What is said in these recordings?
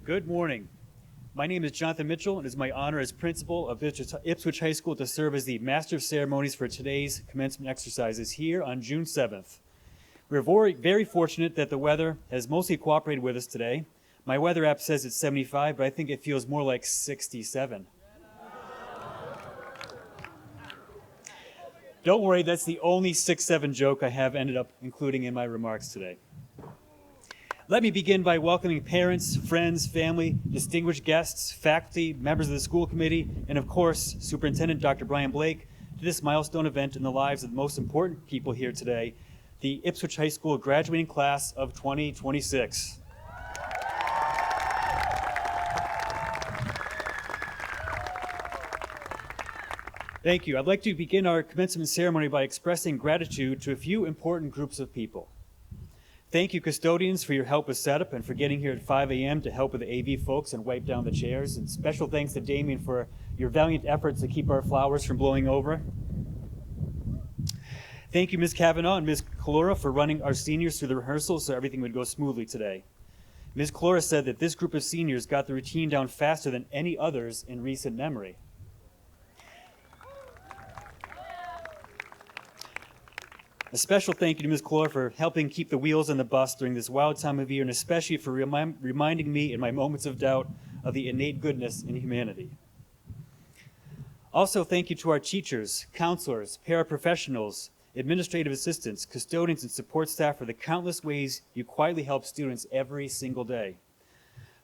Good morning. My name is Jonathan Mitchell, and it is my honor as principal of Ipswich High School to serve as the Master of Ceremonies for today's commencement exercises here on June 7th. We're very fortunate that the weather has mostly cooperated with us today. My weather app says it's 75, but I think it feels more like 67. Don't worry, that's the only 6-7 joke I have ended up including in my remarks today. Let me begin by welcoming parents, friends, family, distinguished guests, faculty, members of the school committee, and of course, Superintendent Dr. Brian Blake to this milestone event in the lives of the most important people here today, the Ipswich High School graduating class of 2026. Thank you. I'd like to begin our commencement ceremony by expressing gratitude to a few important groups of people. Thank you, custodians, for your help with setup and for getting here at 5 a.m. to help with the AV folks and wipe down the chairs. And special thanks to Damien for your valiant efforts to keep our flowers from blowing over. Thank you, Ms. Kavanaugh and Ms. Kalora, for running our seniors through the rehearsal so everything would go smoothly today. Ms. Kalora said that this group of seniors got the routine down faster than any others in recent memory. A special thank you to Ms. Kalora for helping keep the wheels on the bus during this wild time of year, and especially for reminding me in my moments of doubt of the innate goodness in humanity. Also, thank you to our teachers, counselors, paraprofessionals, administrative assistants, custodians, and support staff for the countless ways you quietly help students every single day.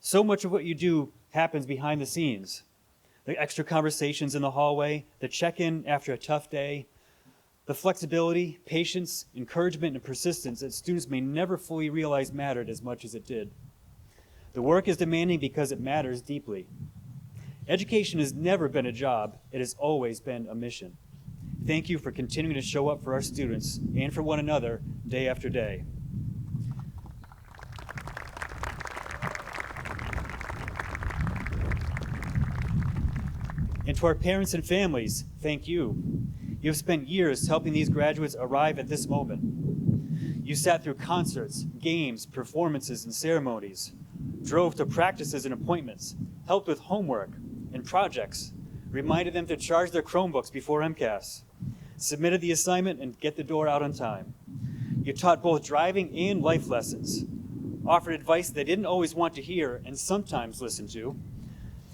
So much of what you do happens behind the scenes. The extra conversations in the hallway, the check-in after a tough day, the flexibility, patience, encouragement, and persistence that students may never fully realize mattered as much as it did. The work is demanding because it matters deeply. Education has never been a job, it has always been a mission. Thank you for continuing to show up for our students and for one another day after day. And to our parents and families, thank you. You have spent years helping these graduates arrive at this moment. You sat through concerts, games, performances, and ceremonies, drove to practices and appointments, helped with homework and projects, reminded them to charge their Chromebooks before MCAS, submitted the assignment and get the door out on time. You taught both driving and life lessons, offered advice they didn't always want to hear and sometimes listen to,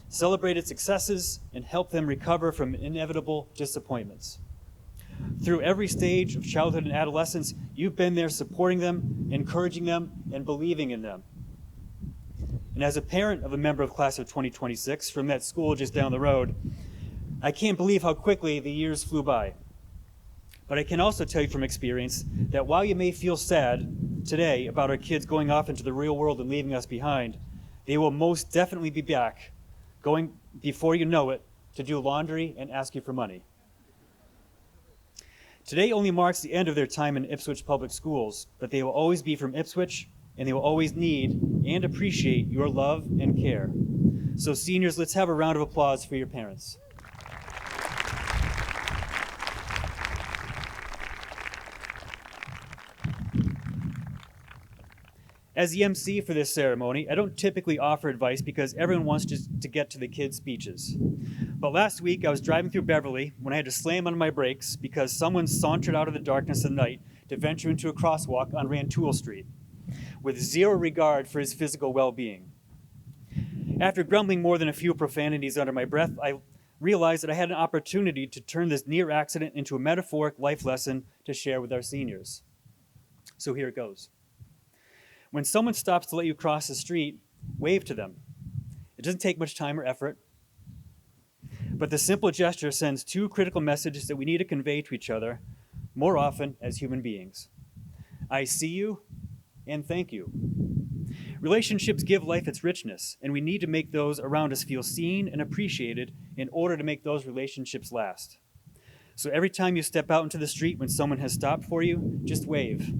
celebrated successes, and helped them recover from inevitable disappointments. Through every stage of childhood and adolescence, you've been there supporting them, encouraging them, and believing in them. And as a parent of a member of class of 2026 from that school just down the road, I can't believe how quickly the years flew by. But I can also tell you from experience that while you may feel sad today about our kids going off into the real world and leaving us behind, they will most definitely be back, going before you know it, to do laundry and ask you for money. Today only marks the end of their time in Ipswich Public Schools, but they will always be from Ipswich, and they will always need and appreciate your love and care. So seniors, let's have a round of applause for your parents. As the MC for this ceremony, I don't typically offer advice because everyone wants to get to the kids' speeches. But last week, I was driving through Beverly when I had to slam on my brakes because someone sauntered out of the darkness of the night to venture into a crosswalk on Rantoul Street, with zero regard for his physical well-being. After grumbling more than a few profanities under my breath, I realized that I had an opportunity to turn this near accident into a metaphoric life lesson to share with our seniors. So here it goes. When someone stops to let you cross the street, wave to them. It doesn't take much time or effort, but the simple gesture sends two critical messages that we need to convey to each other more often as human beings. I see you, and thank you. Relationships give life its richness, and we need to make those around us feel seen and appreciated in order to make those relationships last. So every time you step out into the street when someone has stopped for you, just wave.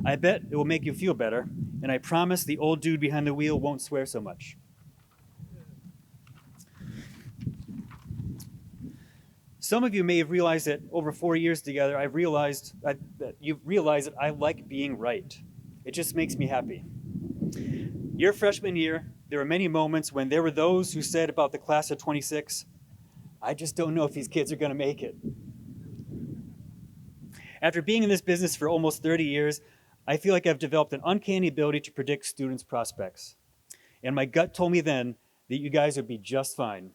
I bet it will make you feel better, and I promise the old dude behind the wheel won't swear so much. Some of you may have realized that over 4 years together, you've realized that I like being right. It just makes me happy. Your freshman year, There were many moments when there were those who said about the class of 26, I just don't know if these kids are going to make it. After being in this business for almost 30 years, I feel like I've developed an uncanny ability to predict students' prospects. And my gut told me then that you guys would be just fine.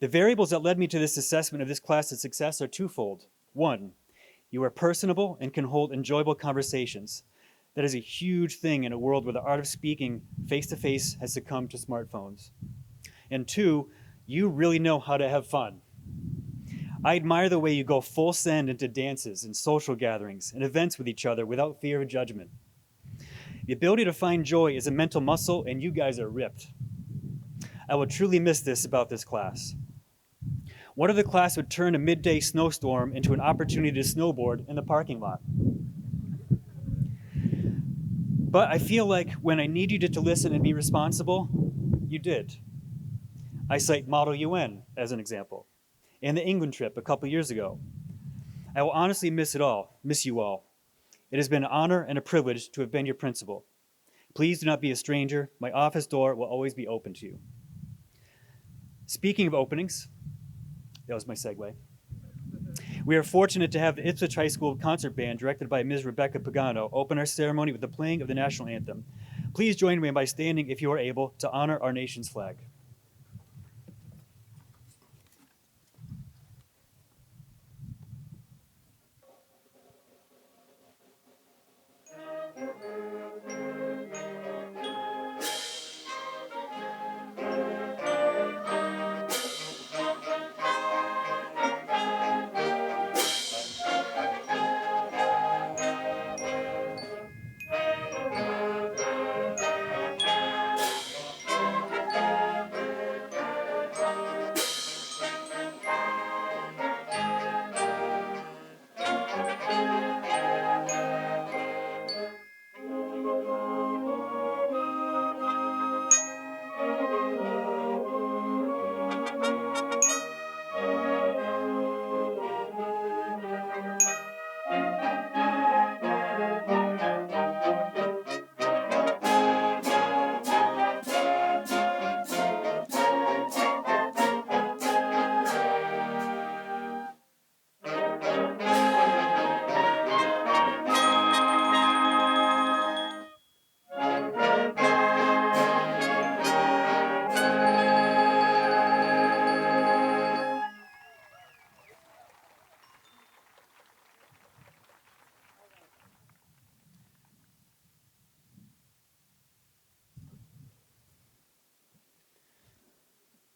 The variables that led me to this assessment of this class's success are twofold. One, you are personable and can hold enjoyable conversations. That is a huge thing in a world where the art of speaking face-to-face has succumbed to smartphones. And two, you really know how to have fun. I admire the way you go full send into dances and social gatherings and events with each other without fear of judgment. The ability to find joy is a mental muscle, and you guys are ripped. I will truly miss this about this class. What if the class would turn a midday snowstorm into an opportunity to snowboard in the parking lot? But I feel like when I needed you to listen and be responsible, you did. I cite Model UN as an example, and the England trip a couple years ago. I will honestly miss you all. It has been an honor and a privilege to have been your principal. Please do not be a stranger. My office door will always be open to you. Speaking of openings, that was my segue. We are fortunate to have the Ipswich High School Concert Band, directed by Ms. Rebecca Pagano, open our ceremony with the playing of the national anthem. Please join me by standing, if you are able, to honor our nation's flag.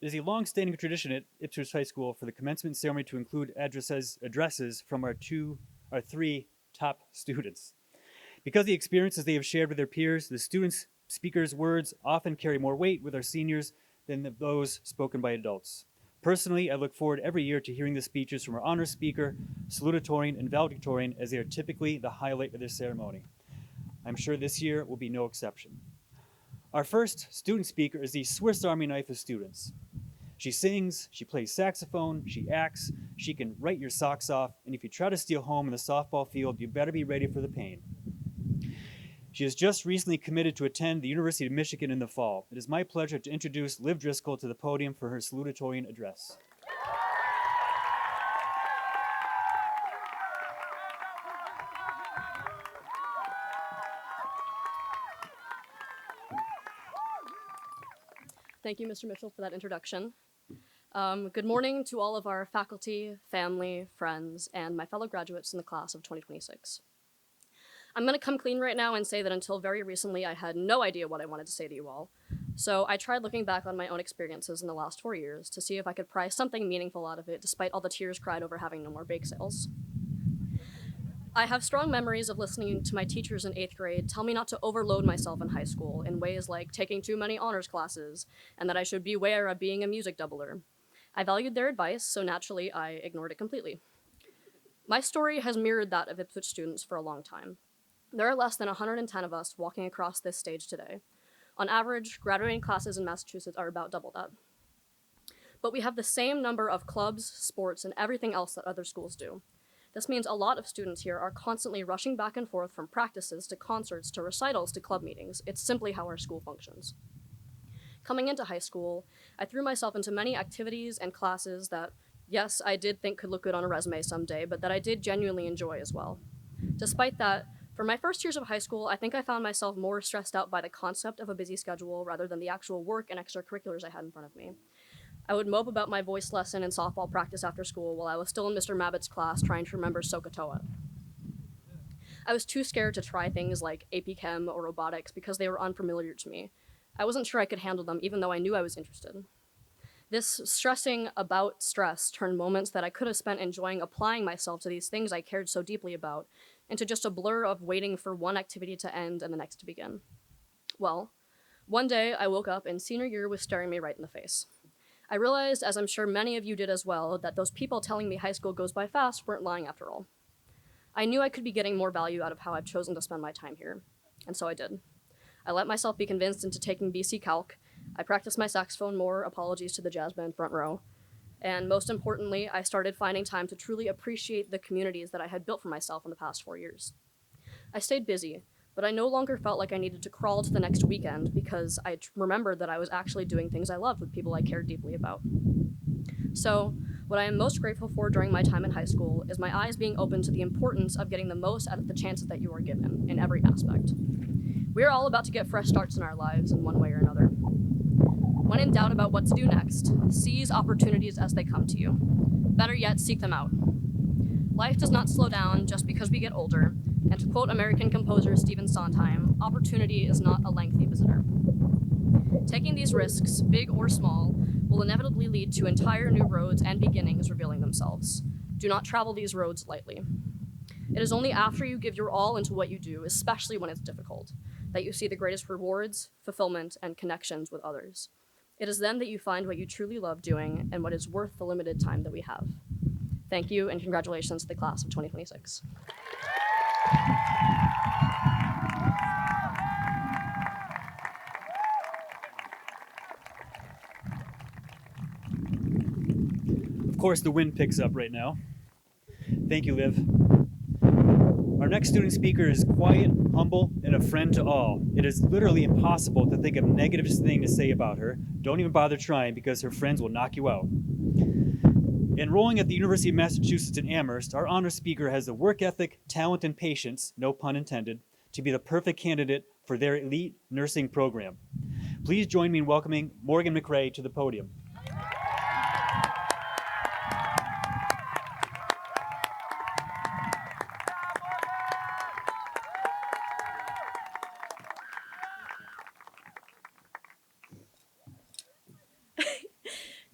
It is a long-standing tradition at Ipswich High School for the commencement ceremony to include addresses from our three top students. Because of the experiences they have shared with their peers, the students' speakers' words often carry more weight with our seniors than those spoken by adults. Personally, I look forward every year to hearing the speeches from our honors speaker, salutatorian, and valedictorian, as they are typically the highlight of their ceremony. I'm sure this year will be no exception. Our first student speaker is the Swiss Army knife of students. She sings, she plays saxophone, she acts, she can write your socks off, and if you try to steal home in the softball field, you better be ready for the pain. She has just recently committed to attend the University of Michigan in the fall. It is my pleasure to introduce Liv Driscoll to the podium for her salutatorian address. Thank you, Mr. Mitchell, for that introduction. Good morning to all of our faculty, family, friends, and my fellow graduates in the class of 2026. I'm going to come clean right now and say that until very recently, I had no idea what I wanted to say to you all. So I tried looking back on my own experiences in the last 4 years to see if I could pry something meaningful out of it, despite all the tears cried over having no more bake sales. I have strong memories of listening to my teachers in 8th grade tell me not to overload myself in high school in ways like taking too many honors classes and that I should beware of being a music doubler. I valued their advice, so naturally I ignored it completely. My story has mirrored that of Ipswich students for a long time. There are less than 110 of us walking across this stage today. On average, graduating classes in Massachusetts are about double that. But we have the same number of clubs, sports, and everything else that other schools do. This means a lot of students here are constantly rushing back and forth from practices to concerts to recitals to club meetings. It's simply how our school functions. Coming into high school, I threw myself into many activities and classes that, yes, I did think could look good on a resume someday, but that I did genuinely enjoy as well. Despite that, for my first years of high school, I think I found myself more stressed out by the concept of a busy schedule rather than the actual work and extracurriculars I had in front of me. I would mope about my voice lesson and softball practice after school while I was still in Mr. Mabbitt's class trying to remember SOHCAHTOA. I was too scared to try things like AP Chem or robotics because they were unfamiliar to me. I wasn't sure I could handle them even though I knew I was interested. This stressing about stress turned moments that I could have spent enjoying applying myself to these things I cared so deeply about into just a blur of waiting for one activity to end and the next to begin. Well, one day I woke up and senior year was staring me right in the face. I realized, as I'm sure many of you did as well, that those people telling me high school goes by fast weren't lying after all. I knew I could be getting more value out of how I've chosen to spend my time here, and so I did. I let myself be convinced into taking BC Calc. I practiced my saxophone more, apologies to the jazz band front row. And most importantly, I started finding time to truly appreciate the communities that I had built for myself in the past 4 years. I stayed busy, but I no longer felt like I needed to crawl to the next weekend because I remembered that I was actually doing things I loved with people I cared deeply about. So, what I am most grateful for during my time in high school is my eyes being open to the importance of getting the most out of the chances that you are given in every aspect. We are all about to get fresh starts in our lives in one way or another. When in doubt about what to do next, seize opportunities as they come to you. Better yet, seek them out. Life does not slow down just because we get older, and to quote American composer Stephen Sondheim, opportunity is not a lengthy visitor. Taking these risks, big or small, will inevitably lead to entire new roads and beginnings revealing themselves. Do not travel these roads lightly. It is only after you give your all into what you do, especially when it's difficult, that you see the greatest rewards, fulfillment, and connections with others. It is then that you find what you truly love doing and what is worth the limited time that we have. Thank you, and congratulations to the class of 2026. Of course, the wind picks up right now. Thank you, Liv. Our next student speaker is quiet, humble, and a friend to all. It is literally impossible to think of a negative thing to say about her. Don't even bother trying because her friends will knock you out. Enrolling at the University of Massachusetts in Amherst, our honor speaker has the work ethic, talent, and patience, no pun intended, to be the perfect candidate for their elite nursing program. Please join me in welcoming Morgan McRae to the podium.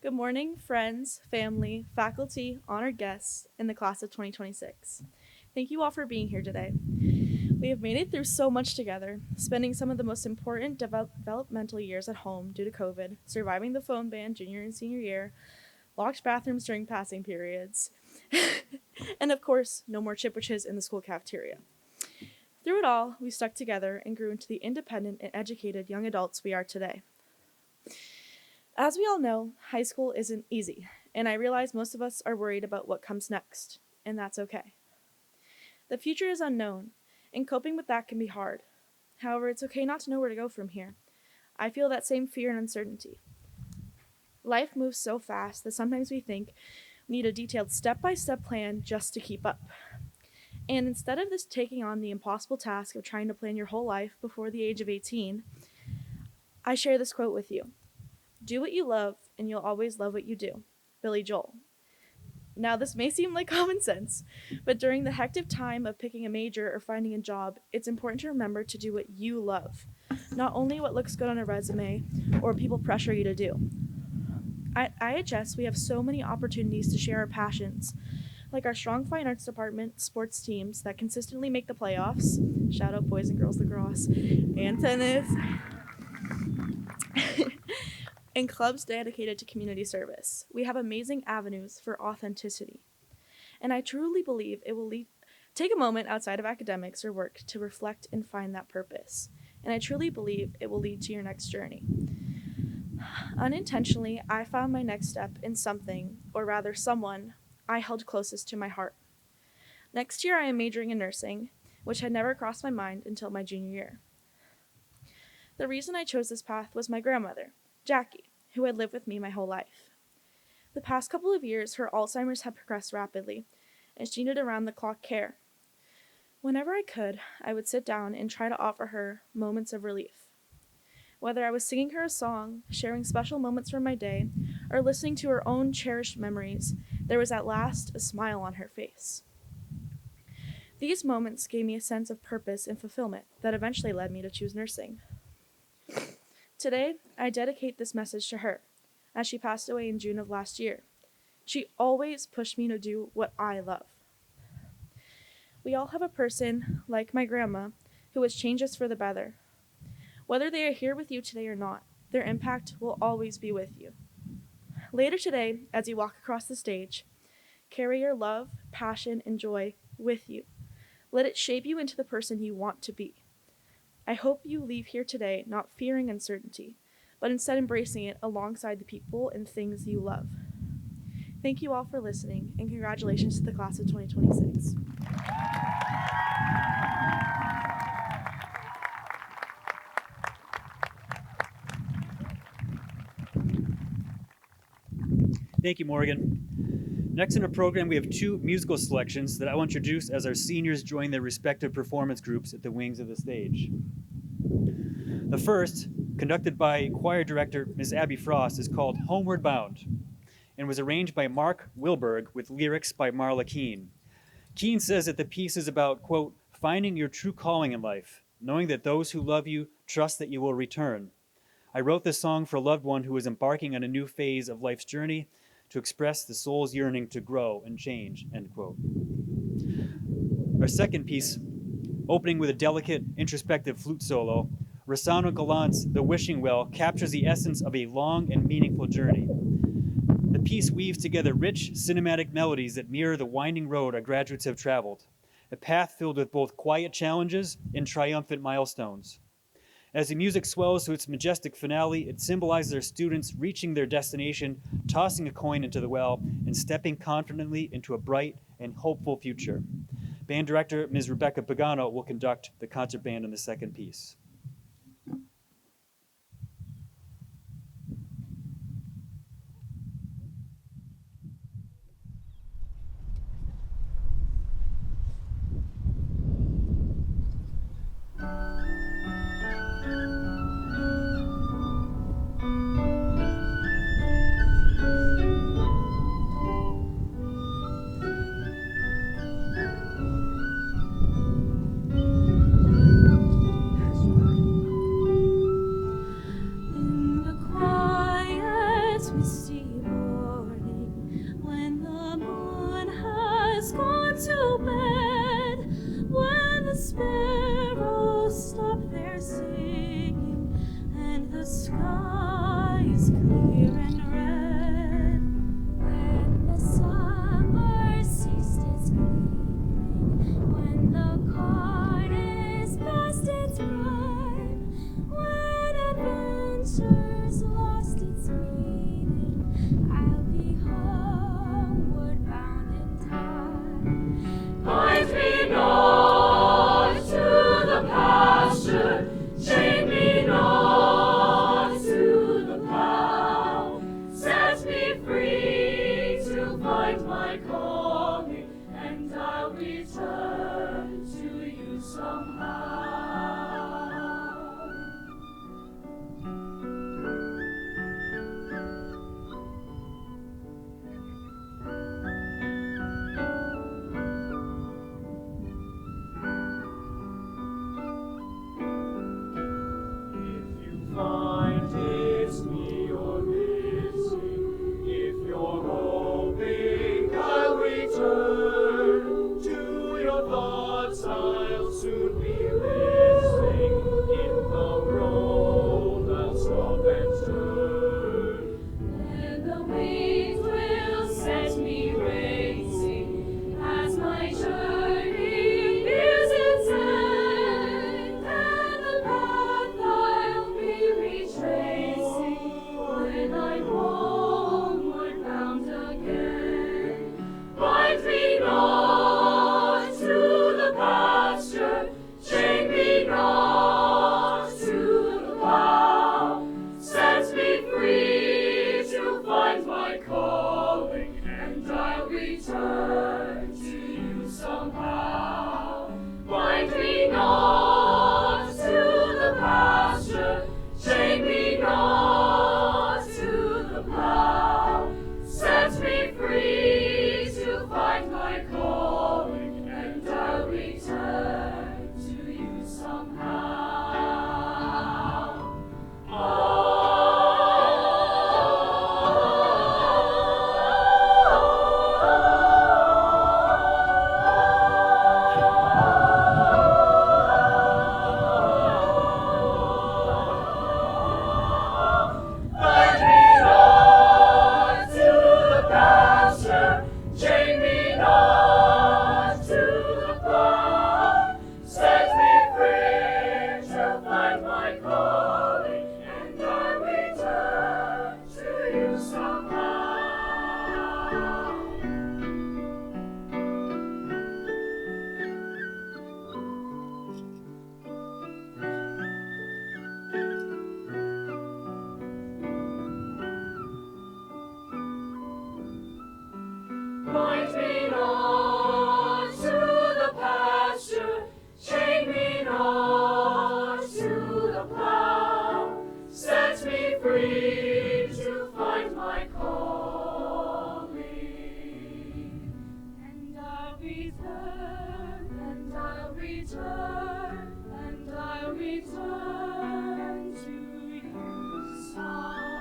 Good morning, friends, family, faculty, honored guests, and the class of 2026. Thank you all for being here today. We have made it through so much together, spending some of the most important developmental years at home due to COVID, surviving the phone ban junior and senior year, locked bathrooms during passing periods, and of course, no more chipwiches in the school cafeteria. Through it all, we stuck together and grew into the independent and educated young adults we are today. As we all know, high school isn't easy, and I realize most of us are worried about what comes next, and that's okay. The future is unknown, and coping with that can be hard. However, it's okay not to know where to go from here. I feel that same fear and uncertainty. Life moves so fast that sometimes we think we need a detailed step-by-step plan just to keep up. And instead of this taking on the impossible task of trying to plan your whole life before the age of 18, I share this quote with you. Do what you love, and you'll always love what you do. Billy Joel. Now, this may seem like common sense, but during the hectic time of picking a major or finding a job, it's important to remember to do what you love, not only what looks good on a resume or what people pressure you to do. At IHS, we have so many opportunities to share our passions, like our strong fine arts department, sports teams that consistently make the playoffs, shout out boys and girls lacrosse, and tennis, and clubs dedicated to community service. We have amazing avenues for authenticity. And I truly believe it will take a moment outside of academics or work to reflect and find that purpose. And I truly believe it will lead to your next journey. Unintentionally, I found my next step in something, or rather someone, I held closest to my heart. Next year, I am majoring in nursing, which had never crossed my mind until my junior year. The reason I chose this path was my grandmother. Jackie, who had lived with me my whole life. The past couple of years, her Alzheimer's had progressed rapidly, and she needed around-the-clock care. Whenever I could, I would sit down and try to offer her moments of relief. Whether I was singing her a song, sharing special moments from my day, or listening to her own cherished memories, there was at last a smile on her face. These moments gave me a sense of purpose and fulfillment that eventually led me to choose nursing. Today, I dedicate this message to her, as she passed away in June of last year. She always pushed me to do what I love. We all have a person, like my grandma, who has changed us for the better. Whether they are here with you today or not, their impact will always be with you. Later today, as you walk across the stage, carry your love, passion, and joy with you. Let it shape you into the person you want to be. I hope you leave here today not fearing uncertainty, but instead embracing it alongside the people and things you love. Thank you all for listening, and congratulations to the class of 2026. Thank you, Morgan. Next in our program, we have two musical selections that I will introduce as our seniors join their respective performance groups at the wings of the stage. The first, conducted by choir director Ms. Abby Frost, is called Homeward Bound and was arranged by Mark Wilberg with lyrics by Marla Keene. Keene says that the piece is about, quote, finding your true calling in life, knowing that those who love you trust that you will return. I wrote this song for a loved one who is embarking on a new phase of life's journey to express the soul's yearning to grow and change, end quote. Our second piece, opening with a delicate, introspective flute solo, Rossano Gallant's The Wishing Well captures the essence of a long and meaningful journey. The piece weaves together rich, cinematic melodies that mirror the winding road our graduates have traveled, a path filled with both quiet challenges and triumphant milestones. As the music swells to its majestic finale, it symbolizes our students reaching their destination, tossing a coin into the well, and stepping confidently into a bright and hopeful future. Band director Ms. Rebecca Pagano will conduct the concert band in the second piece. Chain me not to free to find my calling. And I'll return, and I'll return, and I'll return to you somehow.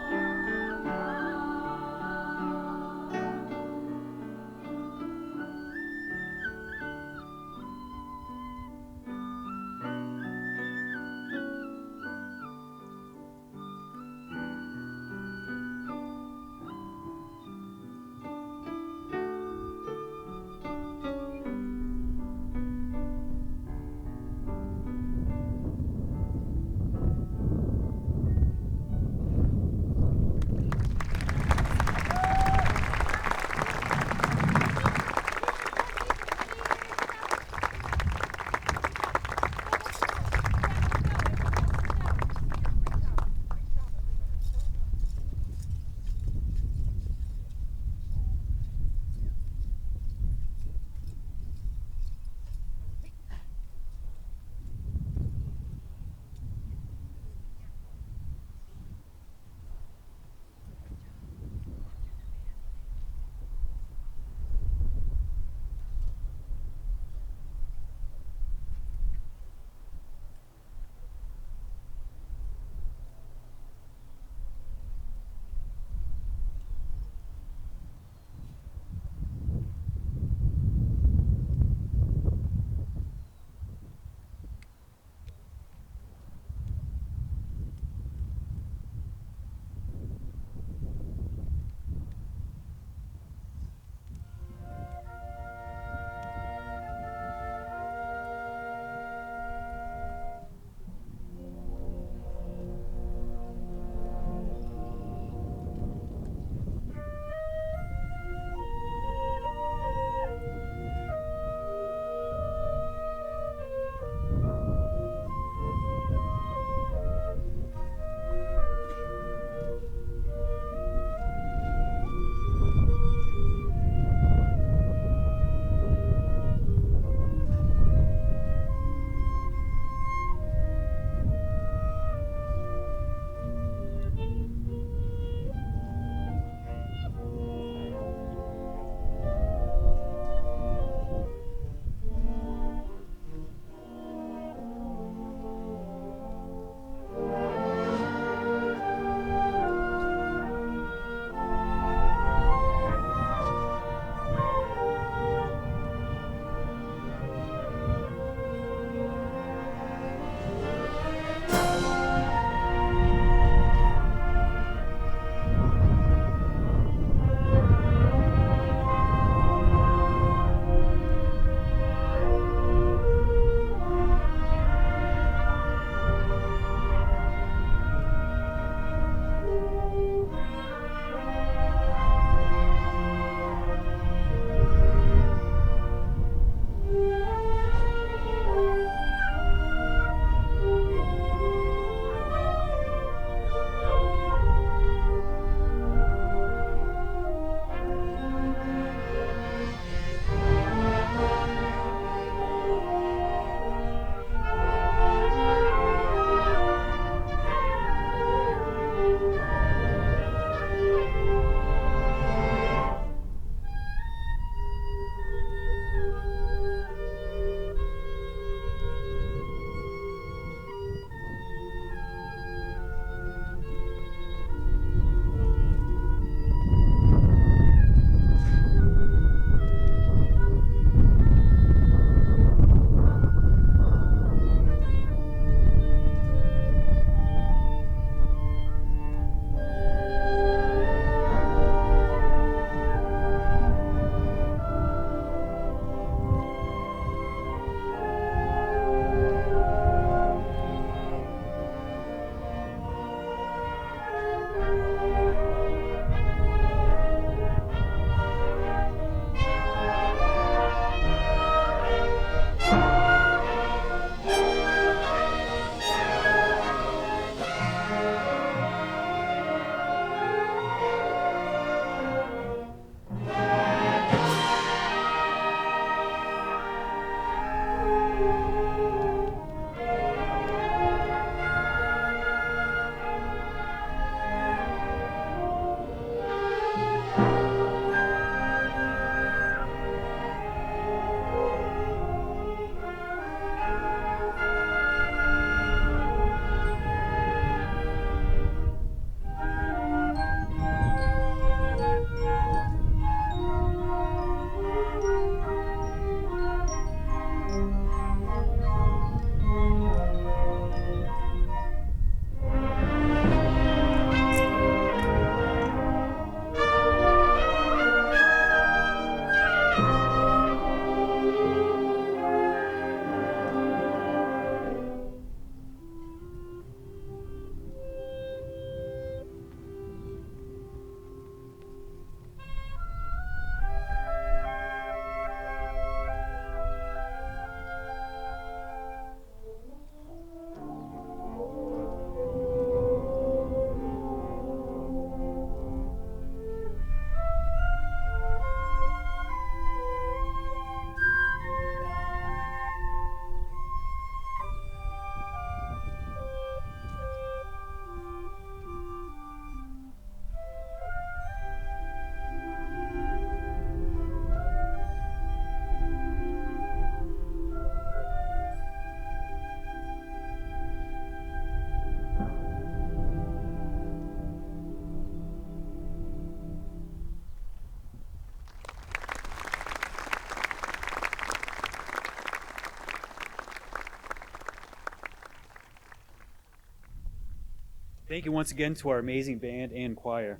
Thank you once again to our amazing band and choir.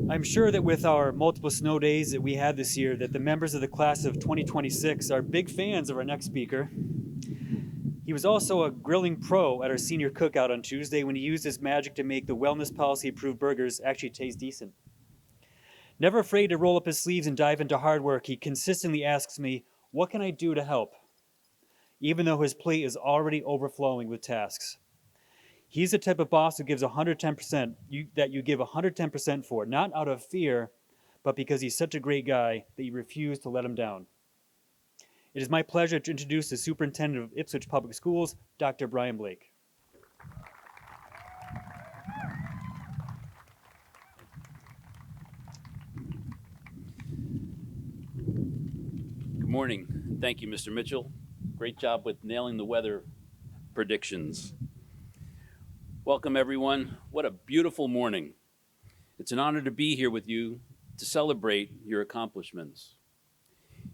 I'm sure that with our multiple snow days that we had this year, that the members of the class of 2026 are big fans of our next speaker. He was also a grilling pro at our senior cookout on Tuesday when he used his magic to make the wellness policy approved burgers actually taste decent. Never afraid to roll up his sleeves and dive into hard work, he consistently asks me, "What can I do to help?" Even though his plate is already overflowing with tasks. He's the type of boss who gives 110%, that you give 110% for, not out of fear, but because he's such a great guy that you refuse to let him down. It is my pleasure to introduce the Superintendent of Ipswich Public Schools, Dr. Brian Blake. Good morning. Thank you, Mr. Mitchell. Great job with nailing the weather predictions. Welcome, everyone. What a beautiful morning. It's an honor to be here with you to celebrate your accomplishments.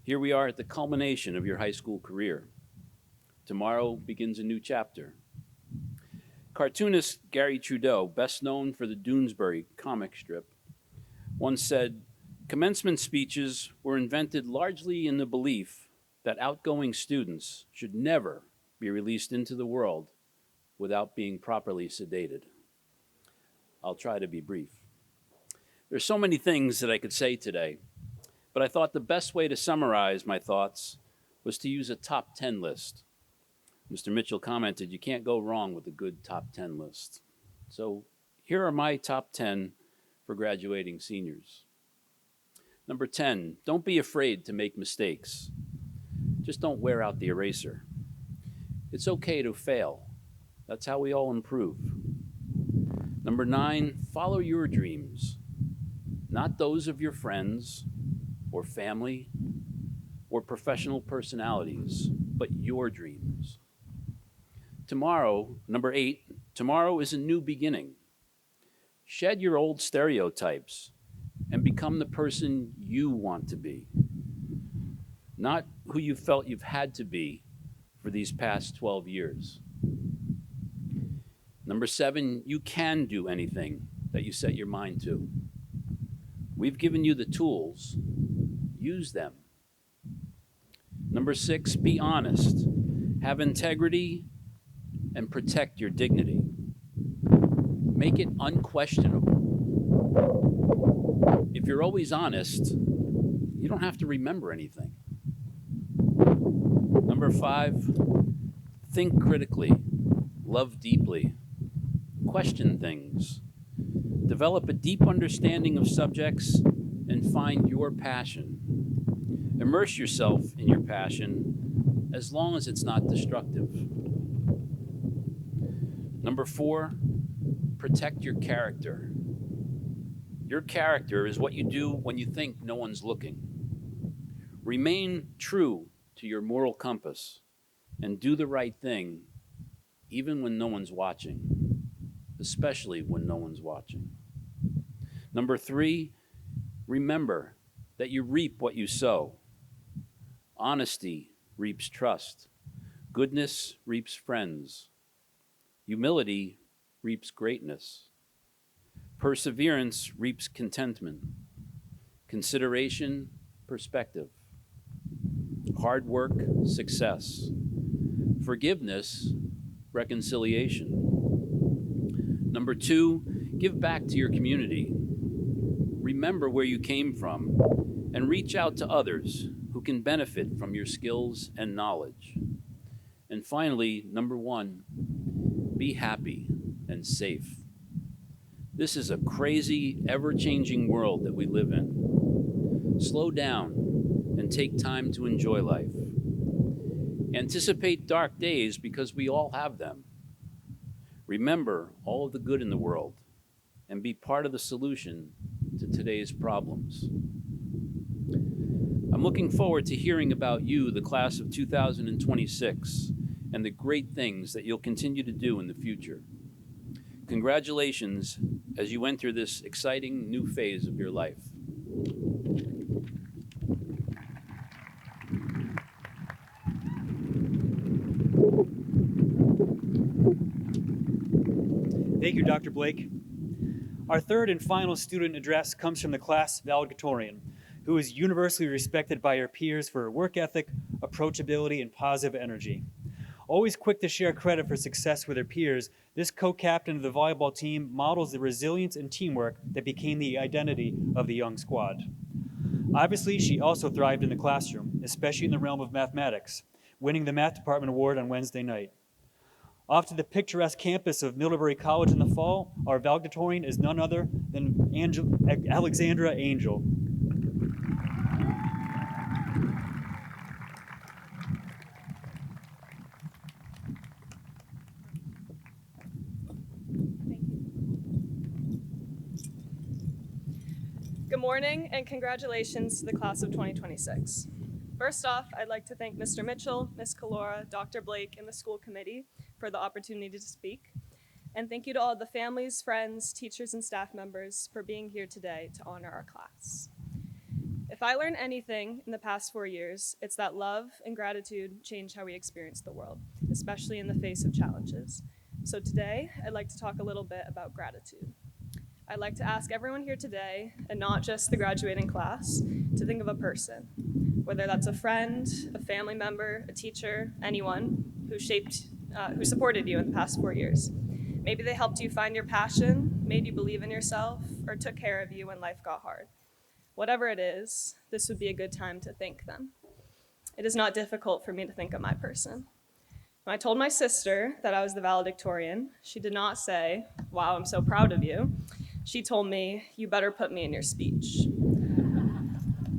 Here we are at the culmination of your high school career. Tomorrow begins a new chapter. Cartoonist Gary Trudeau, best known for the Doonesbury comic strip, once said, "Commencement speeches were invented largely in the belief that outgoing students should never be released into the world without being properly sedated." I'll try to be brief. There's so many things that I could say today, but I thought the best way to summarize my thoughts was to use a top 10 list. Mr. Mitchell commented, you can't go wrong with a good top 10 list. So here are my top 10 for graduating seniors. Number 10, don't be afraid to make mistakes. Just don't wear out the eraser. It's okay to fail. That's how we all improve. Number 9, follow your dreams, not those of your friends or family or professional personalities, but your dreams. Tomorrow, number 8, tomorrow is a new beginning. Shed your old stereotypes and become the person you want to be, not who you felt you've had to be for these past 12 years. Number 7, you can do anything that you set your mind to. We've given you the tools. Use them. Number 6, be honest. Have integrity and protect your dignity. Make it unquestionable. If you're always honest, you don't have to remember anything. Number 5, think critically, love deeply, question things, develop a deep understanding of subjects, and find your passion. Immerse yourself in your passion as long as it's not destructive. Number 4, protect your character. Your character is what you do when you think no one's looking. Remain true to your moral compass and do the right thing even when no one's watching, especially when no one's watching. Number 3, remember that you reap what you sow. Honesty reaps trust. Goodness reaps friends. Humility reaps greatness. Perseverance reaps contentment. Consideration, perspective. Hard work, success. Forgiveness, reconciliation. Number 2, give back to your community. Remember where you came from and reach out to others who can benefit from your skills and knowledge. And finally, number 1, be happy and safe. This is a crazy, ever-changing world that we live in. Slow down and take time to enjoy life. Anticipate dark days because we all have them. Remember all of the good in the world and be part of the solution to today's problems. I'm looking forward to hearing about you, the class of 2026, and the great things that you'll continue to do in the future. Congratulations as you enter this exciting new phase of your life. Thank you, Dr. Blake. Our third and final student address comes from the class valedictorian, who is universally respected by her peers for her work ethic, approachability, and positive energy. Always quick to share credit for success with her peers, this co-captain of the volleyball team models the resilience and teamwork that became the identity of the young squad. Obviously, she also thrived in the classroom, especially in the realm of mathematics, winning the math department award on Wednesday night. Off to the picturesque campus of Middlebury College in the fall, our valedictorian is none other than Alexandra Angel. Good morning and congratulations to the class of 2026. First off, I'd like to thank Mr. Mitchell, Ms. Calora, Dr. Blake, and the school committee for the opportunity to speak. And thank you to all the families, friends, teachers, and staff members for being here today to honor our class. If I learned anything in the past 4 years, it's that love and gratitude change how we experience the world, especially in the face of challenges. So today, I'd like to talk a little bit about gratitude. I'd like to ask everyone here today, and not just the graduating class, to think of a person, whether that's a friend, a family member, a teacher, anyone who supported you in the past 4 years. Maybe they helped you find your passion, made you believe in yourself, or took care of you when life got hard. Whatever it is, this would be a good time to thank them. It is not difficult for me to think of my person. When I told my sister that I was the valedictorian, she did not say, "Wow, I'm so proud of you." She told me, "You better put me in your speech."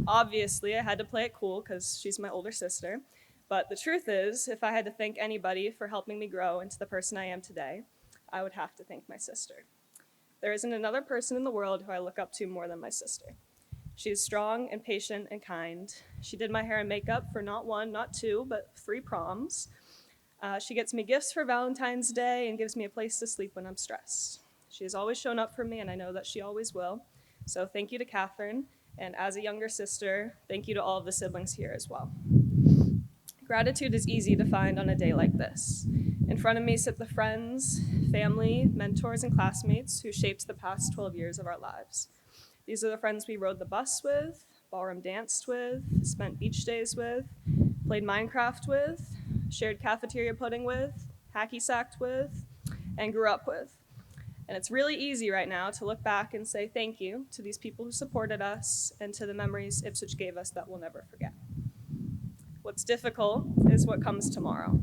Obviously, I had to play it cool because she's my older sister, but the truth is, if I had to thank anybody for helping me grow into the person I am today, I would have to thank my sister. There isn't another person in the world who I look up to more than my sister. She is strong and patient and kind. She did my hair and makeup for not one, not two, but 3 proms. She gets me gifts for Valentine's Day and gives me a place to sleep when I'm stressed. She has always shown up for me, and I know that she always will. So thank you to Catherine, and as a younger sister, thank you to all of the siblings here as well. Gratitude is easy to find on a day like this. In front of me sit the friends, family, mentors, and classmates who shaped the past 12 years of our lives. These are the friends we rode the bus with, ballroom danced with, spent beach days with, played Minecraft with, shared cafeteria pudding with, hacky sacked with, and grew up with. And it's really easy right now to look back and say thank you to these people who supported us and to the memories Ipswich gave us that we'll never forget. What's difficult is what comes tomorrow.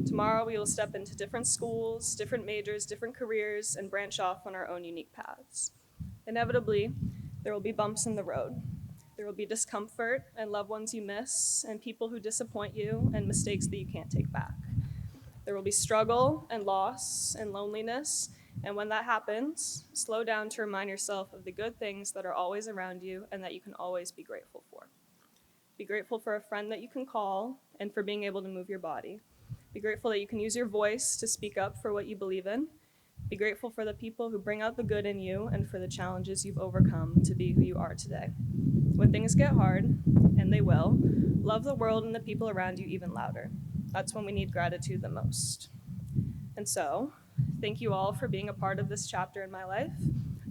Tomorrow we will step into different schools, different majors, different careers, and branch off on our own unique paths. Inevitably, there will be bumps in the road. There will be discomfort and loved ones you miss and people who disappoint you and mistakes that you can't take back. There will be struggle and loss and loneliness, and when that happens, slow down to remind yourself of the good things that are always around you and that you can always be grateful for. Be grateful for a friend that you can call and for being able to move your body. Be grateful that you can use your voice to speak up for what you believe in. Be grateful for the people who bring out the good in you and for the challenges you've overcome to be who you are today. When things get hard, and they will, love the world and the people around you even louder. That's when we need gratitude the most. And so, thank you all for being a part of this chapter in my life.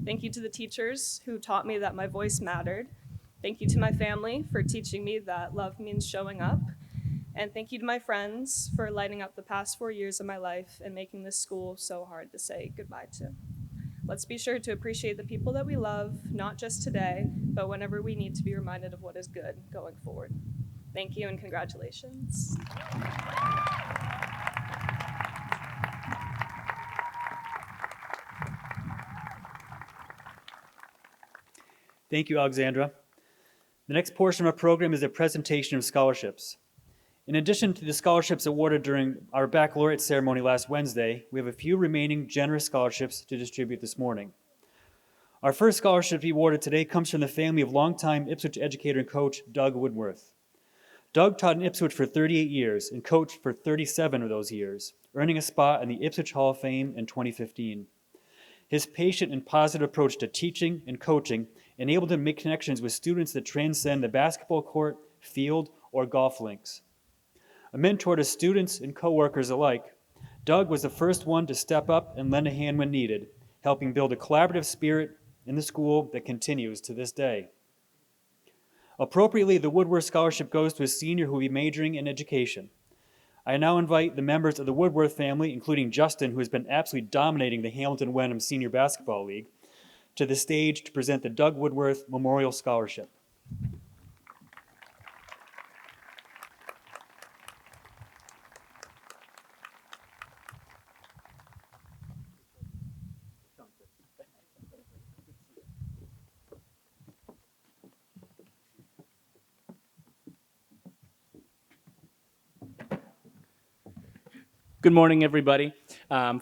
Thank you to the teachers who taught me that my voice mattered. Thank you to my family for teaching me that love means showing up. And thank you to my friends for lighting up the past 4 years of my life and making this school so hard to say goodbye to. Let's be sure to appreciate the people that we love, not just today, but whenever we need to be reminded of what is good going forward. Thank you and congratulations. Thank you, Alexandra. The next portion of our program is a presentation of scholarships. In addition to the scholarships awarded during our baccalaureate ceremony last Wednesday, we have a few remaining generous scholarships to distribute this morning. Our first scholarship to be awarded today comes from the family of longtime Ipswich educator and coach Doug Woodworth. Doug taught in Ipswich for 38 years and coached for 37 of those years, earning a spot in the Ipswich Hall of Fame in 2015. His patient and positive approach to teaching and coaching enabled him to make connections with students that transcend the basketball court, field, or golf links. A mentor to students and coworkers alike, Doug was the first one to step up and lend a hand when needed, helping build a collaborative spirit in the school that continues to this day. Appropriately, the Woodworth Scholarship goes to a senior who will be majoring in education. I now invite the members of the Woodworth family, including Justin, who has been absolutely dominating the Hamilton-Wenham Senior Basketball League, to the stage to present the Doug Woodworth Memorial Scholarship. Good morning, everybody.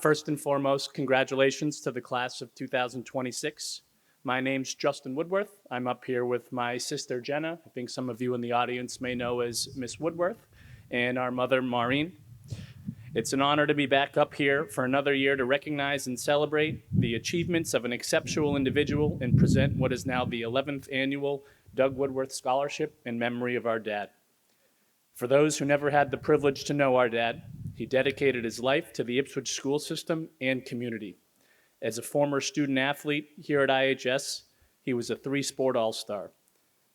First and foremost, congratulations to the class of 2026. My name's Justin Woodworth. I'm up here with my sister, Jenna. I think some of you in the audience may know as Miss Woodworth, and our mother, Maureen. It's an honor to be back up here for another year to recognize and celebrate the achievements of an exceptional individual and present what is now the 11th annual Doug Woodworth Scholarship in memory of our dad. For those who never had the privilege to know our dad, he dedicated his life to the Ipswich school system and community. As a former student athlete here at IHS, he was a three-sport all-star.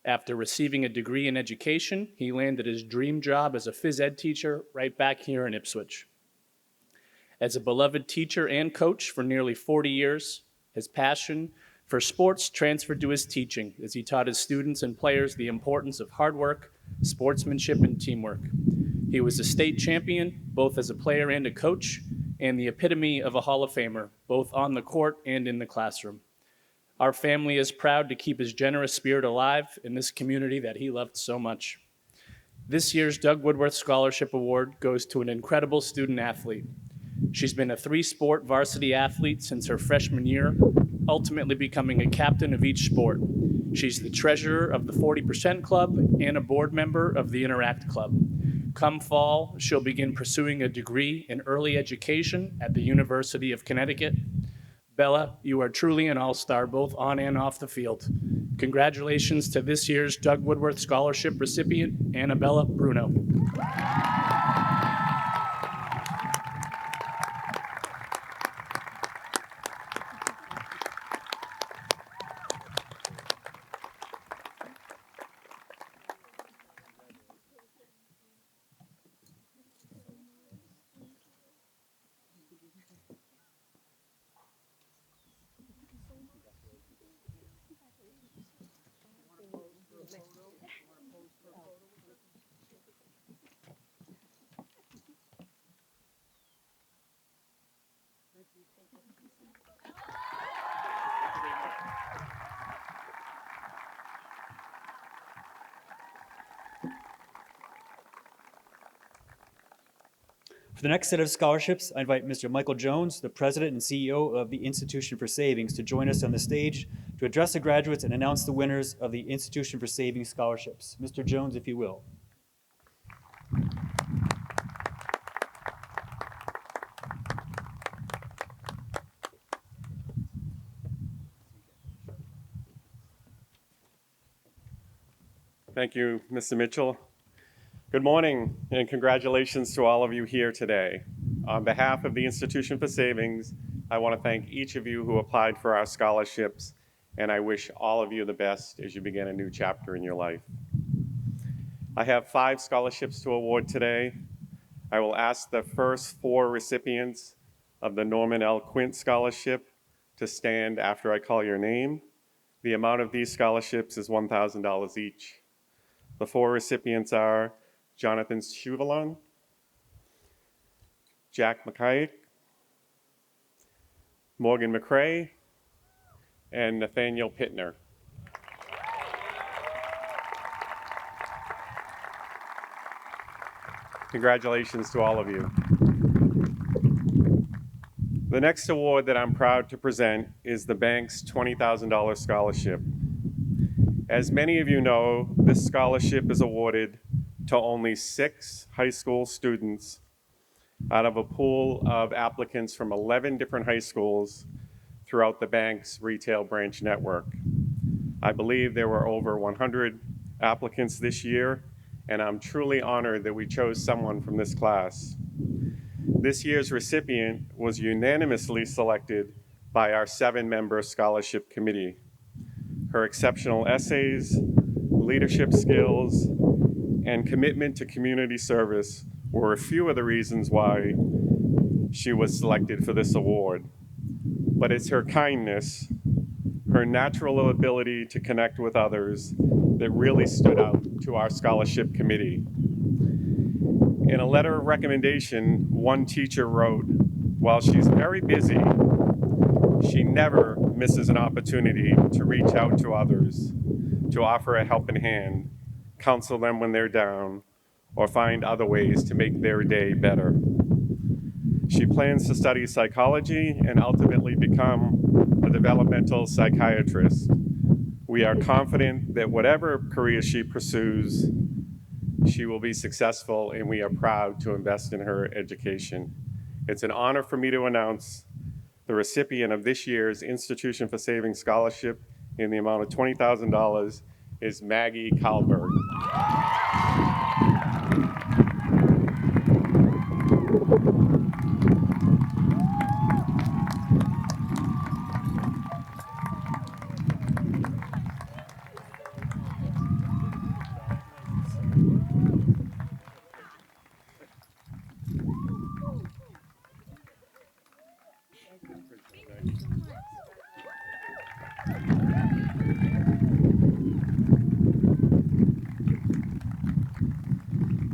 After receiving a degree in education, he landed his dream job as a phys ed teacher right back here in Ipswich. As a beloved teacher and coach for nearly 40 years, his passion for sports transferred to his teaching as he taught his students and players the importance of hard work, sportsmanship, and teamwork. He was a state champion, both as a player and a coach, and the epitome of a Hall of Famer, both on the court and in the classroom. Our family is proud to keep his generous spirit alive in this community that he loved so much. This year's Doug Woodworth Scholarship Award goes to an incredible student athlete. She's been a three-sport varsity athlete since her freshman year, ultimately becoming a captain of each sport. She's the treasurer of the 40% Club and a board member of the Interact Club. Come fall, she'll begin pursuing a degree in early education at the University of Connecticut. Bella, you are truly an all-star, both on and off the field. Congratulations to this year's Doug Woodworth Scholarship recipient, Annabella Bruno. For the next set of scholarships, I invite Mr. Michael Jones, the president and CEO of the Institution for Savings, to join us on the stage to address the graduates and announce the winners of the Institution for Savings scholarships. Mr. Jones, if you will. Thank you, Mr. Mitchell. Good morning, and congratulations to all of you here today. On behalf of the Institution for Savings, I want to thank each of you who applied for our scholarships, and I wish all of you the best as you begin a new chapter in your life. I have 5 scholarships to award today. I will ask the first 4 recipients of the Norman L. Quint Scholarship to stand after I call your name. The amount of these scholarships is $1,000 each. The 4 recipients are Jonathan Shuvalon, Jack McKay, Morgan McCrae, and Nathaniel Pittner. Congratulations to all of you. The next award that I'm proud to present is the bank's $20,000 scholarship. As many of you know, this scholarship is awarded to only 6 high school students out of a pool of applicants from 11 different high schools throughout the bank's retail branch network. I believe there were over 100 applicants this year, and I'm truly honored that we chose someone from this class. This year's recipient was unanimously selected by our 7-member scholarship committee. Her exceptional essays, leadership skills, and commitment to community service were a few of the reasons why she was selected for this award. But it's her kindness, her natural ability to connect with others that really stood out to our scholarship committee. In a letter of recommendation, one teacher wrote, "While she's very busy, she never misses an opportunity to reach out to others, to offer a helping hand, counsel them when they're down, or find other ways to make their day better." She plans to study psychology and ultimately become a developmental psychiatrist. We are confident that whatever career she pursues, she will be successful, and we are proud to invest in her education. It's an honor for me to announce the recipient of this year's Institution for Savings Scholarship in the amount of $20,000 is Maggie Kalberg.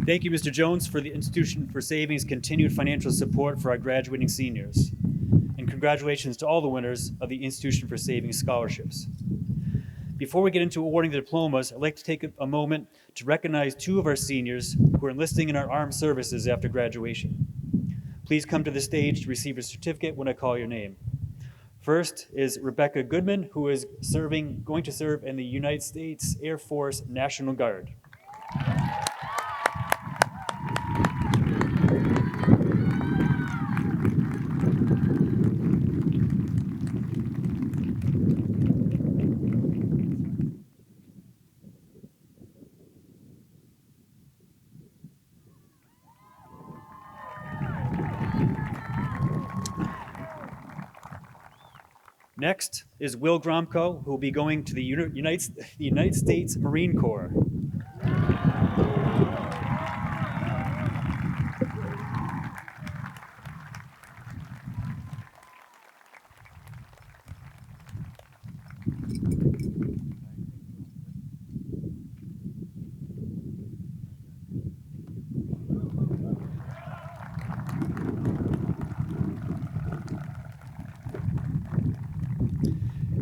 Thank you, Mr. Jones, for the Institution for Savings' continued financial support for our graduating seniors. And congratulations to all the winners of the Institution for Savings scholarships. Before we get into awarding the diplomas, I'd like to take a moment to recognize 2 of our seniors who are enlisting in our armed services after graduation. Please come to the stage to receive a certificate when I call your name. First is Rebecca Goodman, who is going to serve in the United States Air Force National Guard. Next is Will Gromko, who will be going to the United States Marine Corps.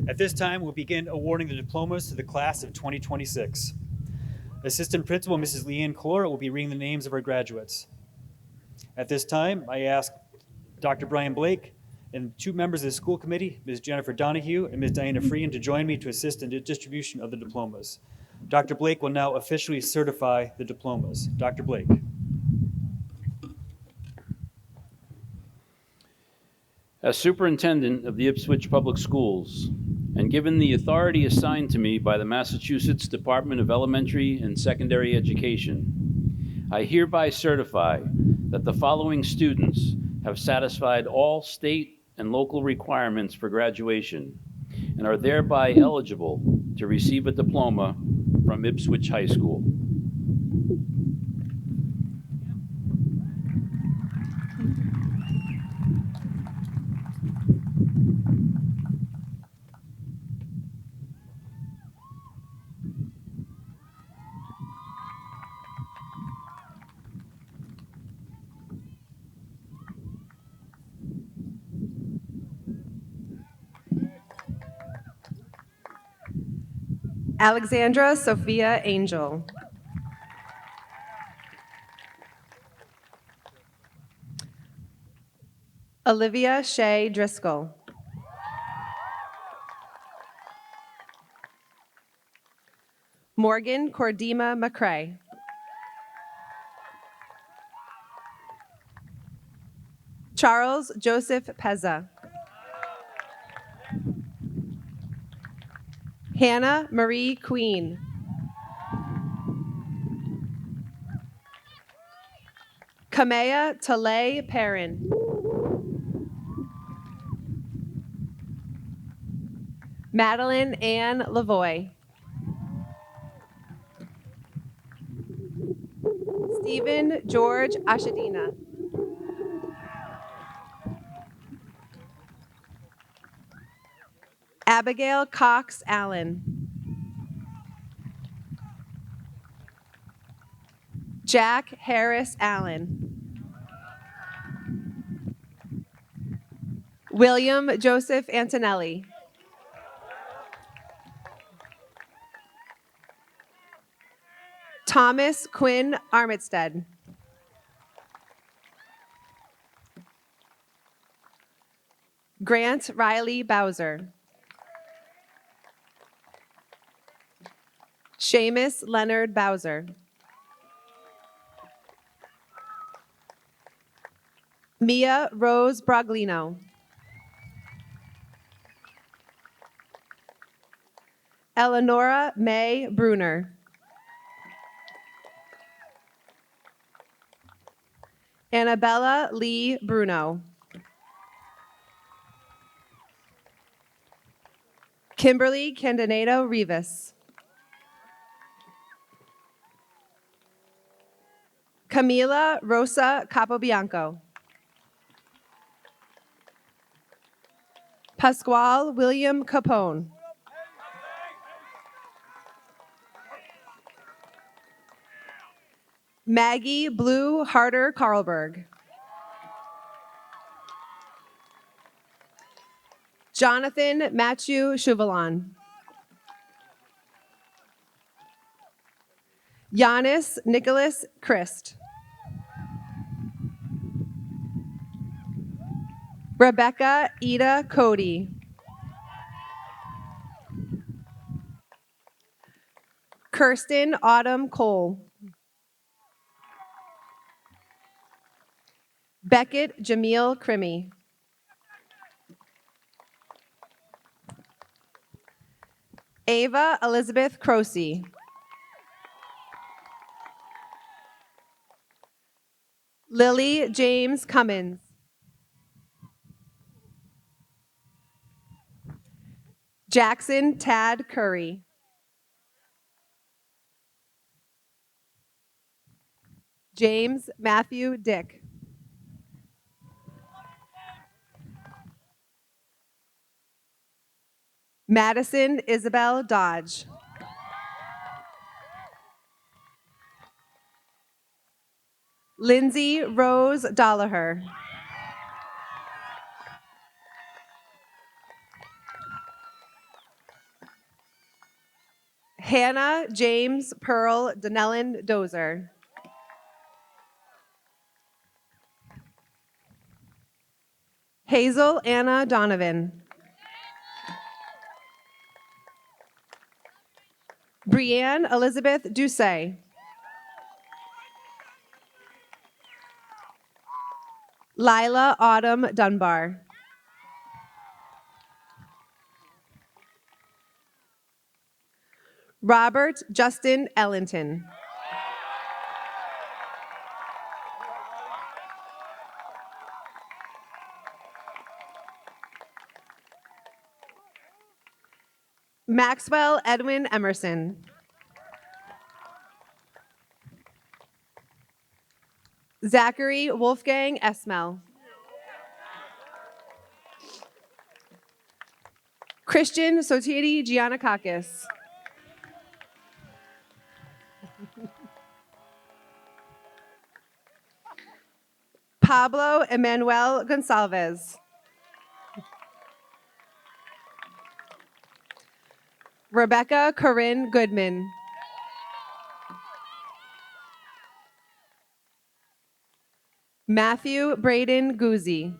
At this time, we'll begin awarding the diplomas to the class of 2026. Assistant Principal Mrs. Leanne Clore will be reading the names of our graduates. At this time, I ask Dr. Brian Blake and 2 members of the school committee, Ms. Jennifer Donahue and Ms. Diana Freehan, to join me to assist in the distribution of the diplomas. Dr. Blake will now officially certify the diplomas. Dr. Blake. As superintendent of the Ipswich Public Schools, and given the authority assigned to me by the Massachusetts Department of Elementary and Secondary Education, I hereby certify that the following students have satisfied all state and local requirements for graduation and are thereby eligible to receive a diploma from Ipswich High School. Alexandra Sophia Angel. Olivia Shea Driscoll. Morgan Cordima McCrae. Charles Joseph Pezza. Hannah Marie Queen. Kamea Talay Perrin. Madeline Ann Lavoy. Stephen George Ashadina. Abigail Cox Allen. Jack Harris Allen. William Joseph Antonelli. Thomas Quinn Armitstead. Grant Riley Bowser. Seamus Leonard Bowser. Mia Rose Broglino. Eleonora May Bruner. Annabella Lee Bruno. Kimberly Candidato Rivas. Camila Rosa Capobianco. Pasquale William Capone. Maggie Blue Harder Carlberg. Jonathan Matthew Chauvelin. Giannis Nicholas Christ. Rebecca Ida Cody. Kirsten Autumn Cole. Beckett Jamil Crimmy. Ava Elizabeth Croce. Lily James Cummins. Jackson Tad Curry. James Matthew Dick. Madison Isabel Dodge. Lindsay Rose Dollaher. Hannah James Pearl Denellen Dozer. Hazel Anna Donovan. Brianne Elizabeth Doucet. Lila Autumn Dunbar. Robert Justin Ellington. Maxwell Edwin Emerson. Zachary Wolfgang Esmel. Christian Sotiri Giannakakis. Pablo Emmanuel Gonsalves. Rebecca Corinne Goodman. Matthew Braden Guzzi.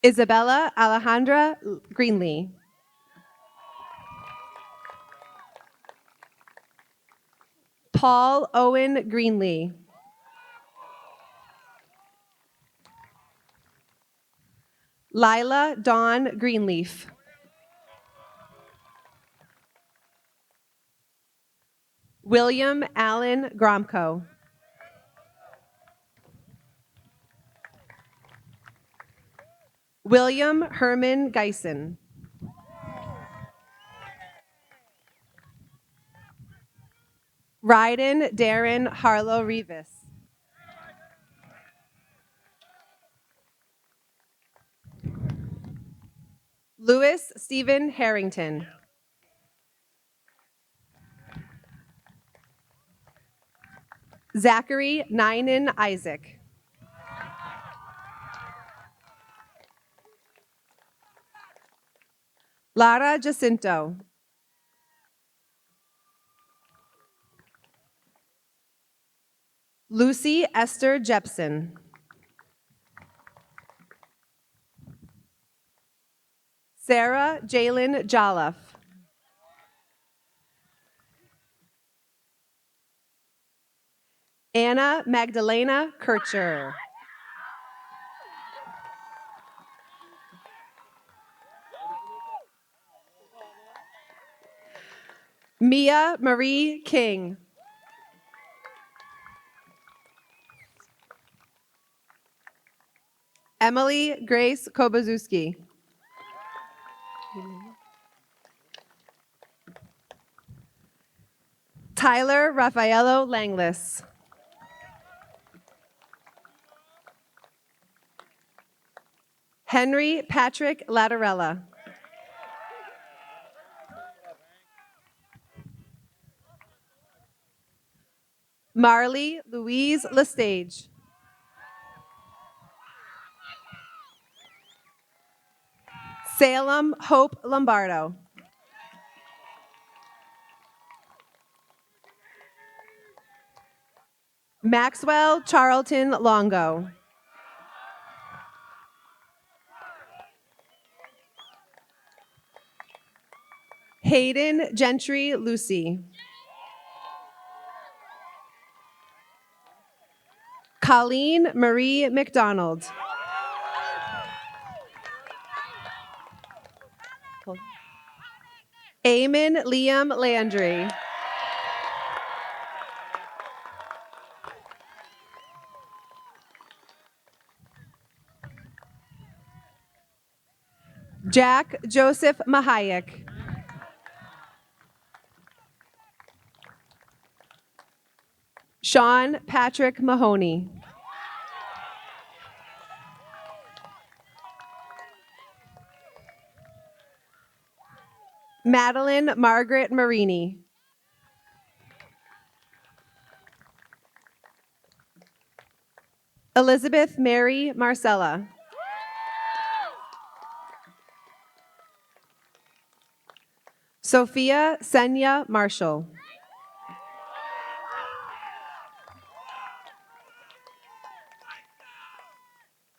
Isabella Alejandra Greenlee. Paul Owen Greenlee. Lila Dawn Greenleaf. William Allen Gromko. William Herman Geisen. Ryden Darren Harlow Revis. Louis Stephen Harrington. Zachary Ninan Isaac. Lara Jacinto. Lucy Esther Jepson. Sarah Jalen Jolliffe. Anna Magdalena Kircher. Mia Marie King. Emily Grace Kobazuski. Tyler Raffaello Langlis. Henry Patrick Latarella. Marley Louise Lestage. Salem Hope Lombardo. Maxwell Charlton Longo. Hayden Gentry Lucy. Colleen Marie McDonald. Eamon Liam Landry. Jack Joseph Mahayek. Sean Patrick Mahoney. Madeline Margaret Marini. Elizabeth Mary Marcella. Sophia Senya Marshall.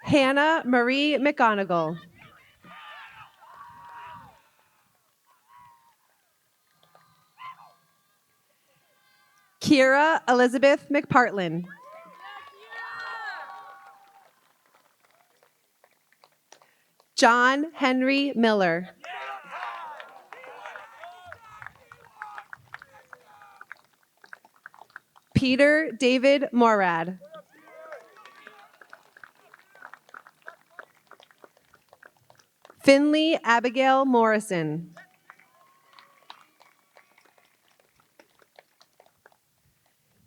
Hannah Marie McGonigal. Kira Elizabeth McPartlin. John Henry Miller. Peter David Morad. Finley Abigail Morrison.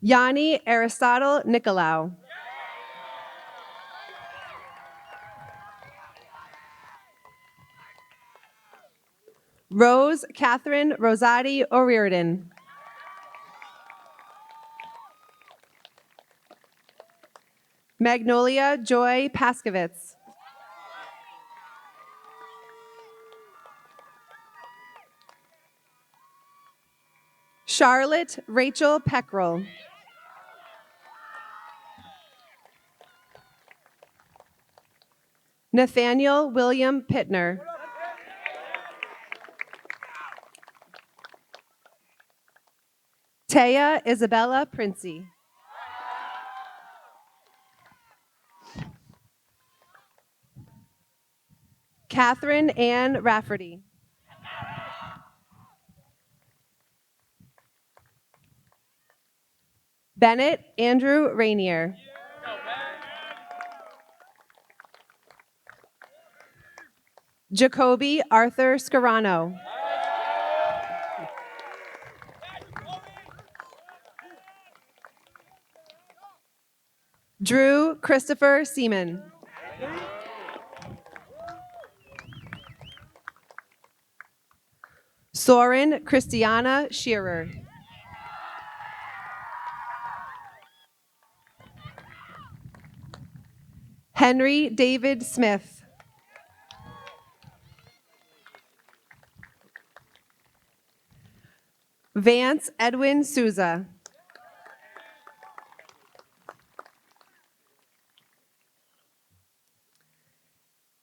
Yanni Aristotle Nicolau. Rose Catherine Rosati O'Riordan. Magnolia Joy Paskovitz. Charlotte Rachel Peckrell. Nathaniel William Pittner. Taya Isabella Princey. Catherine Ann Rafferty. Bennett Andrew Rainier. Jacoby Arthur Scarano. Drew Christopher Seaman. Soren Christiana Shearer. Henry David Smith. Vance Edwin Souza.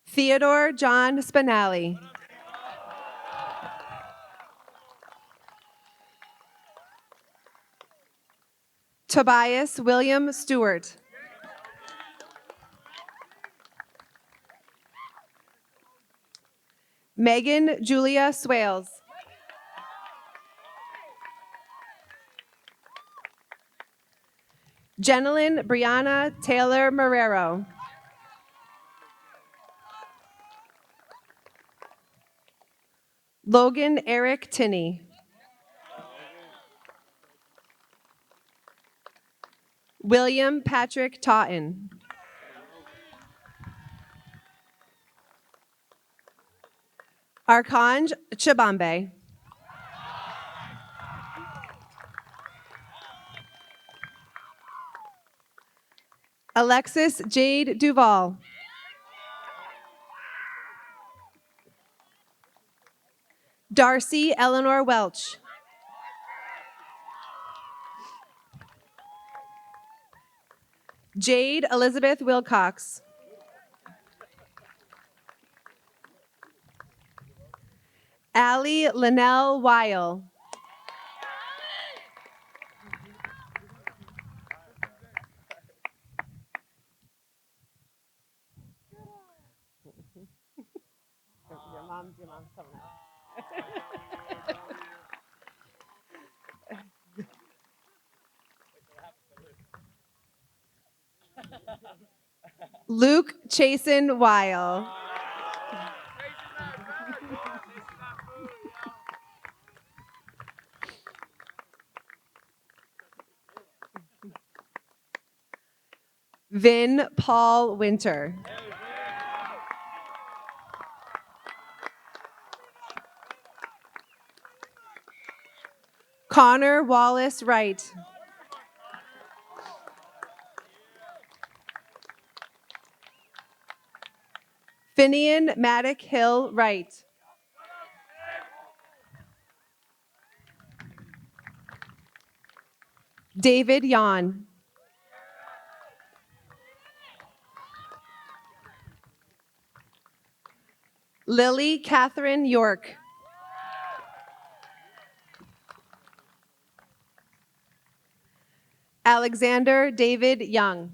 Theodore John Spinelli. Tobias William Stewart. Megan Julia Swales. Jenilyn Brianna Taylor Marrero. Logan Eric Tinney. William Patrick Totten. Arkanj Chibambe. Alexis Jade Duval. Darcy Eleanor Welch. Jade Elizabeth Wilcox. Allie Linnell Weil. Your mom's coming out. Luke Chasen Weil. Vin Paul Winter. Connor Wallace Wright. Finian Maddock Hill Wright. David Yon. Lily Catherine York. Alexander David Young.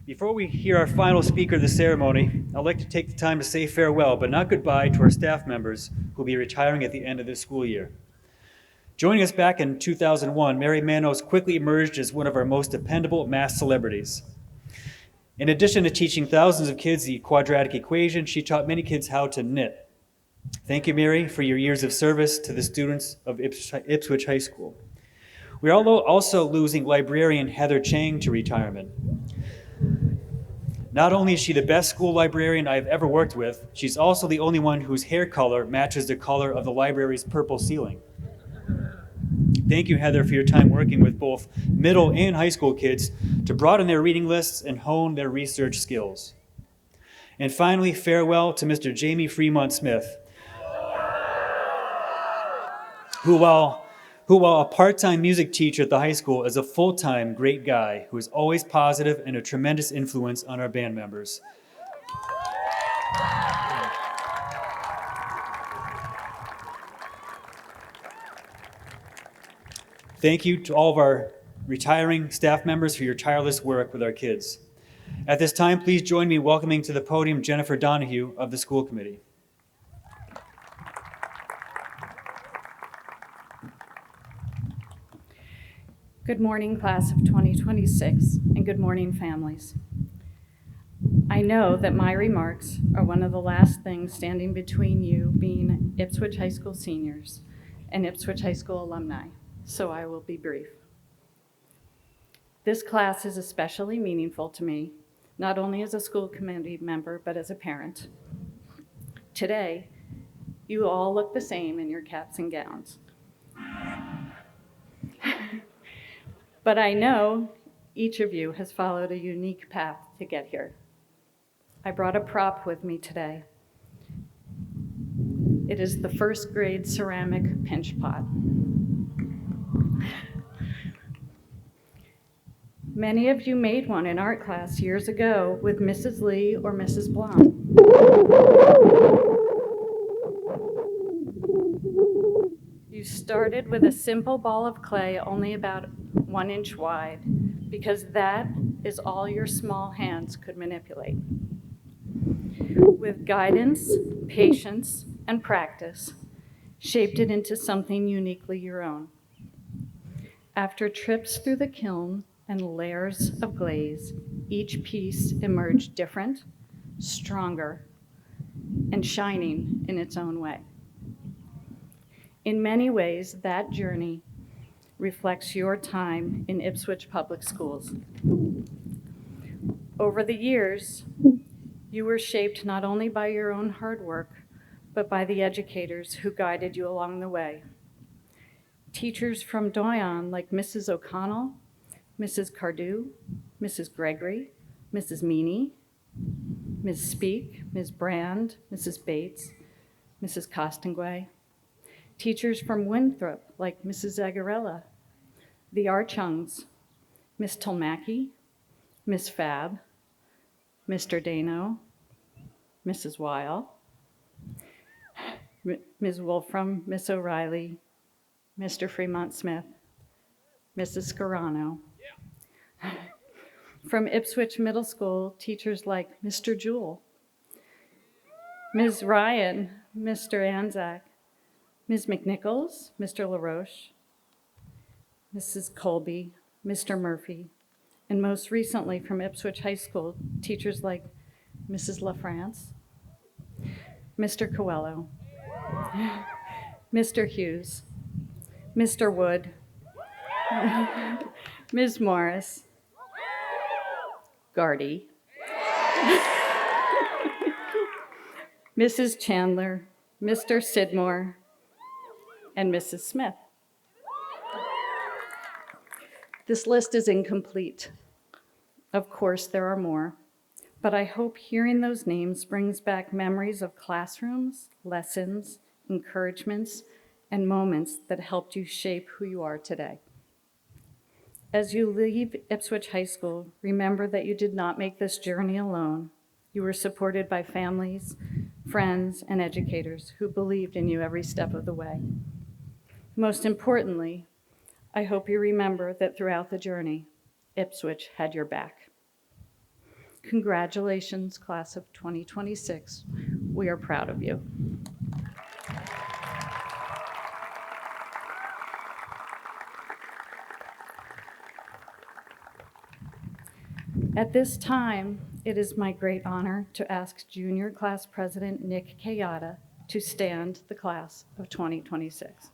Before we hear our final speaker of the ceremony, I'd like to take the time to say farewell, but not goodbye, to our staff members who will be retiring at the end of this school year. Joining us back in 2001, Mary Manos quickly emerged as one of our most dependable math celebrities. In addition to teaching thousands of kids the quadratic equation, she taught many kids how to knit. Thank you, Mary, for your years of service to the students of Ipswich High School. We are also losing librarian Heather Chang to retirement. Not only is she the best school librarian I've ever worked with, she's also the only one whose hair color matches the color of the library's purple ceiling. Thank you, Heather, for your time working with both middle and high school kids to broaden their reading lists and hone their research skills. And finally, farewell to Mr. Jamie Fremont Smith, who while a part-time music teacher at the high school, is a full-time great guy who is always positive and a tremendous influence on our band members. Thank you to all of our retiring staff members for your tireless work with our kids. At this time, please join me in welcoming to the podium Jennifer Donahue of the school committee. Good morning, class of 2026, and good morning, families. I know that my remarks are one of the last things standing between you being Ipswich High School seniors and Ipswich High School alumni, so I will be brief. This class is especially meaningful to me, not only as a school committee member, but as a parent. Today, you all look the same in your caps and gowns. But I know each of you has followed a unique path to get here. I brought a prop with me today. It is the first grade ceramic pinch pot. Many of you made one in art class years ago with Mrs. Lee or Mrs. Blum. You started with a simple ball of clay only about 1 inch wide, because that is all your small hands could manipulate. With guidance, patience, and practice, shaped it into something uniquely your own. After trips through the kiln and layers of glaze, each piece emerged different, stronger, and shining in its own way. In many ways, that journey reflects your time in Ipswich Public Schools. Over the years, you were shaped not only by your own hard work, but by the educators who guided you along the way. Teachers from Doyon like Mrs. O'Connell, Mrs. Cardew, Mrs. Gregory, Mrs. Meany, Ms. Speak, Ms. Brand, Mrs. Bates, Mrs. Costinguay. Teachers from Winthrop, like Mrs. Zagarella, the Archungs, Miss Tolmacki, Miss Fab, Mr. Dano, Mrs. Weil, Ms. Wolfram, Miss O'Reilly, Mr. Fremont Smith, Mrs. Scarano. From Ipswich Middle School, teachers like Mr. Jewell, Ms. Ryan, Mr. Anzac, Ms. McNichols, Mr. LaRoche, Mrs. Colby, Mr. Murphy, and most recently from Ipswich High School, teachers like Mrs. LaFrance, Mr. Coelho, Mr. Hughes, Mr. Wood, Ms. Morris, Gardy, Mrs. Chandler, Mr. Sidmore, and Mrs. Smith. This list is incomplete. Of course, there are more, but I hope hearing those names brings back memories of classrooms, lessons, encouragements, and moments that helped you shape who you are today. As you leave Ipswich High School, remember that you did not make this journey alone. You were supported by families, friends, and educators who believed in you every step of the way. Most importantly, I hope you remember that throughout the journey, Ipswich had your back. Congratulations, class of 2026. We are proud of you. At this time, it is my great honor to ask Junior Class President Nick Kayada to stand the class of 2026.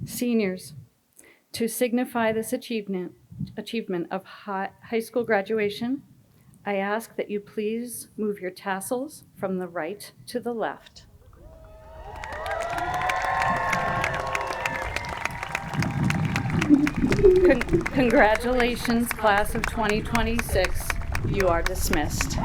Seniors, to signify this achievement of high school graduation, I ask that you please move your tassels from the right to the left. Congratulations, class of 2026. You are dismissed.